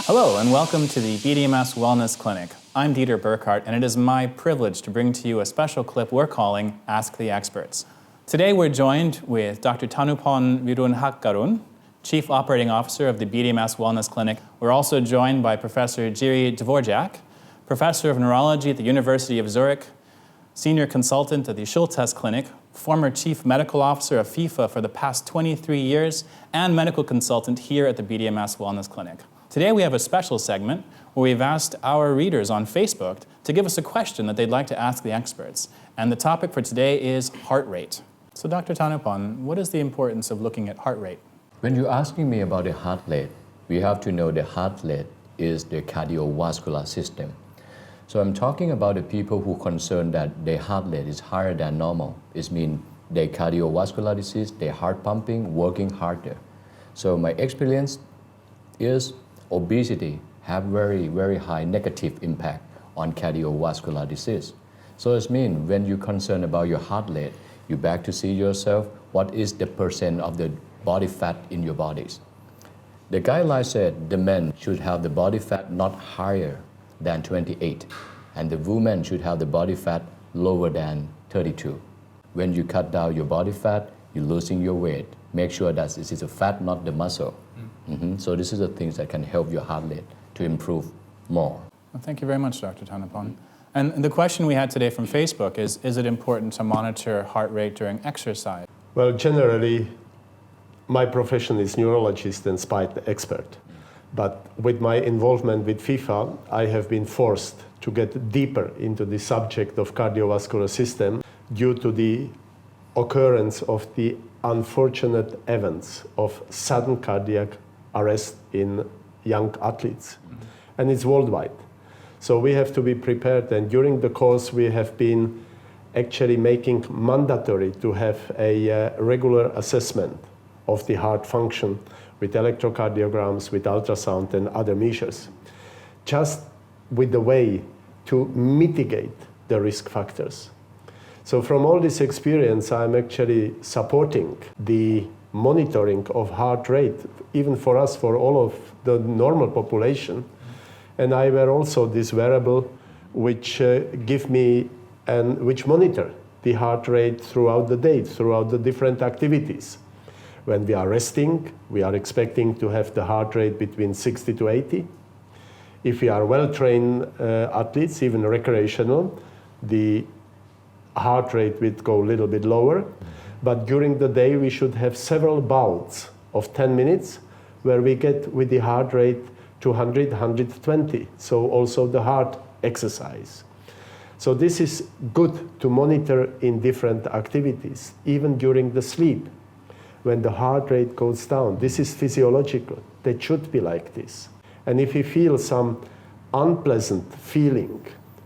Hello and welcome to the BDMS Wellness Clinic. I'm Dieter Burkhardt and it is my privilege to bring to you a special clip we're calling Ask the Experts. Today we're joined with Dr. Thanupon Virunhakarun, Chief Operating Officer of the BDMS Wellness Clinic. We're also joined by Professor Jiří Dvořák, Professor of Neurology at the University of Zurich, Senior Consultant at the Schultes Clinic, former Chief Medical Officer of FIFA for the past 23 years, and Medical Consultant here at the BDMS Wellness Clinic. Today we have a special segment where we've asked our readers on Facebook to give us a question that they'd like to ask the experts. And the topic for today is heart rate. So Dr. Thanupon, what is the importance of looking at heart rate? When you're asking me about the heart rate, we have to know the heart rate is the cardiovascular system. So I'm talking about the people who are concerned that their heart rate is higher than normal. It means their cardiovascular disease, their heart pumping, working harder. So my experience is obesity have very, very high negative impact on cardiovascular disease. So it means when you're concerned about your heart rate, you back to see yourself, what is the percent of the body fat in your bodies. The guideline said the men should have the body fat not higher than 28, and the women should have the body fat lower than 32. When you cut down your body fat, you're losing your weight. Make sure that this is a fat, not the muscle. So this is the things that can help your heart rate to improve more. Well, thank you very much, Dr. Thanupon. And the question we had today from Facebook is it important to monitor heart rate during exercise? Well, generally, my profession is neurologist and spine expert. But with my involvement with FIFA, I have been forced to get deeper into the subject of cardiovascular system due to the occurrence of the unfortunate events of sudden cardiac arrest in young athletes. And it's worldwide. So we have to be prepared, and during the course we have been actually making mandatory to have a regular assessment of the heart function with electrocardiograms, with ultrasound and other measures, just with the way to mitigate the risk factors. So from all this experience, I'm actually supporting the monitoring of heart rate, even for us, for all of the normal population. And I wear also this wearable which give me and which monitor the heart rate throughout the day, throughout the different activities. When we are resting, we are expecting to have the heart rate between 60 to 80. If we are well-trained athletes, even recreational, the heart rate would go a little bit lower. But during the day, we should have several bouts of 10 minutes where we get with the heart rate to 100, 120. So also the heart exercise. So this is good to monitor in different activities, even during the sleep. When the heart rate goes down, this is physiological. They should be like this. And if we feel some unpleasant feeling,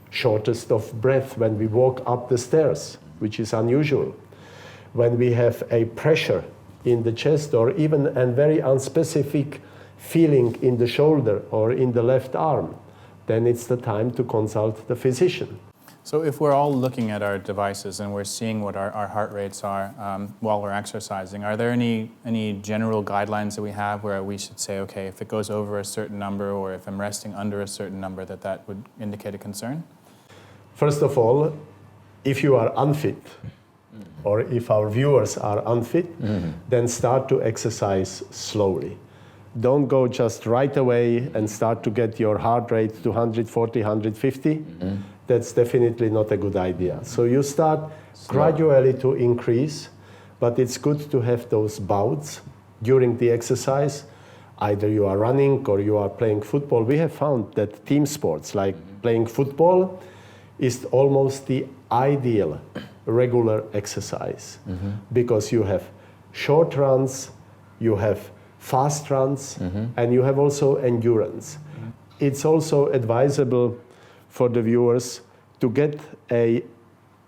shortest of breath when we walk up the stairs, which is unusual, when we have a pressure in the chest or even a very unspecific feeling in the shoulder or in the left arm, then it's the time to consult the physician. So if we're all looking at our devices and we're seeing what our heart rates are while we're exercising, are there any general guidelines that we have where we should say, okay, if it goes over a certain number or if I'm resting under a certain number, that would indicate a concern? First of all, if you are unfit, or if our viewers are unfit, then start to exercise slowly. Don't go just right away and start to get your heart rate to 140, 150. That's definitely not a good idea. So you start gradually to increase, but it's good to have those bouts during the exercise. Either you are running or you are playing football. We have found that team sports like playing football is almost the ideal regular exercise because you have short runs, you have fast runs, and you have also endurance. It's also advisable for the viewers to get a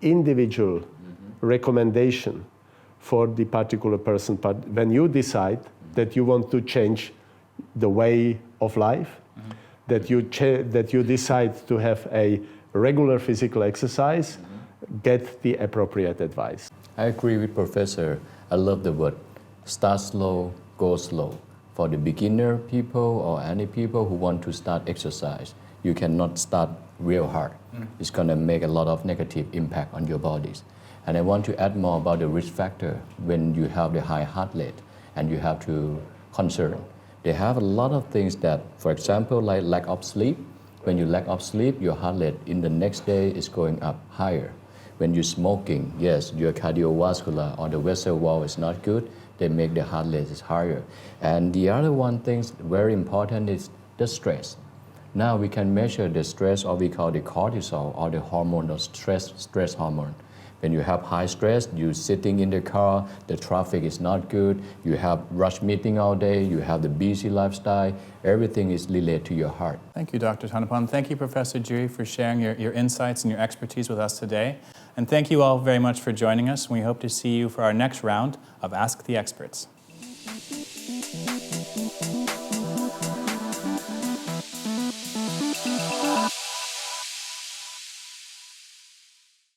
individual recommendation for the particular person. But when you decide that you want to change the way of life, that you decide to have a regular physical exercise, get the appropriate advice. I agree with Professor. I love the word start slow, go slow. For the beginner people or any people who want to start exercise, you cannot start real hard. It's going to make a lot of negative impact on your bodies. And I want to add more about the risk factor when you have the high heart rate and you have to concern. They have a lot of things that, for example, like lack of sleep. When you lack of sleep, your heart rate in the next day is going up higher. When you're smoking, yes, your cardiovascular or the vessel wall is not good. They make the heart rate is higher. And the other one thing very important is the stress. Now we can measure the stress, or we call the cortisol, or the hormone of stress hormone. When you have high stress, you're sitting in the car, the traffic is not good, you have rush meeting all day, you have the busy lifestyle, everything is related to your heart. Thank you, Dr. Thanupon. Thank you, Professor Jiří, for sharing your insights and your expertise with us today. And thank you all very much for joining us. We hope to see you for our next round of Ask the Experts.